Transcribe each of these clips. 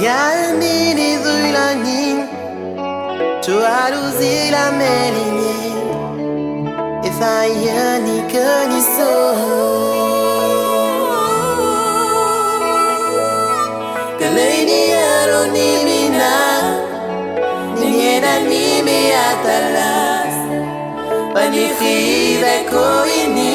Nyanini zuilanin Chuaruzi la melini Ifayani kaniso Kalaini aronimina Ninyena nimi atalas Panifive koini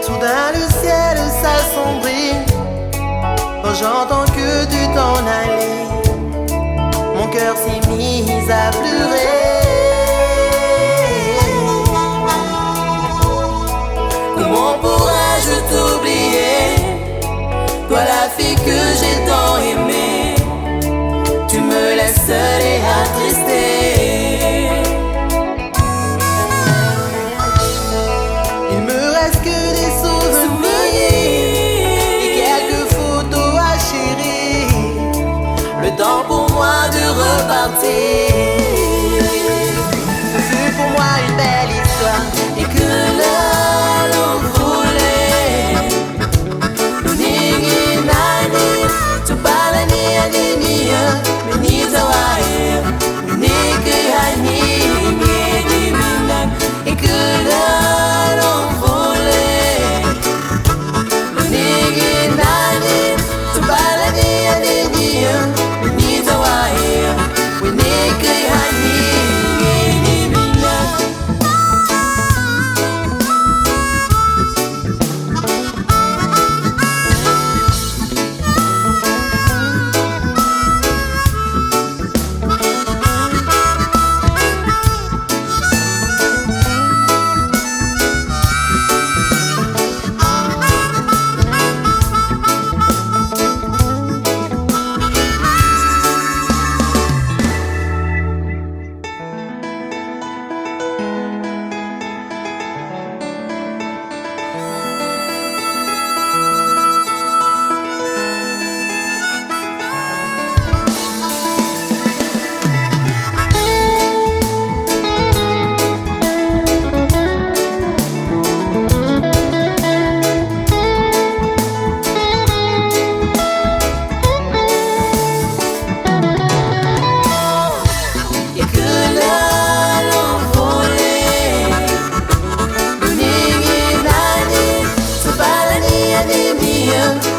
Soudain le ciel s'assombrit quand j'entends que tu t'en allais. Mon cœur s'est mis à pleurer. Comment pourrais-je t'oublier, toi la fille que j'ai tant aimée? Tu me laisses seule et attristée. Il me reste que des souvenirs et quelques photos à chérir. Le temps pour moi de repartir. Ce fut pour moi une belle histoire et que l'on voulait. Nini nani, tu parles ni ani ni tawae, ni que hani ni minak et que l'on voulait. Nini nani, tu parles ni ani ni tawae, ni que hani ni minak. Yeah.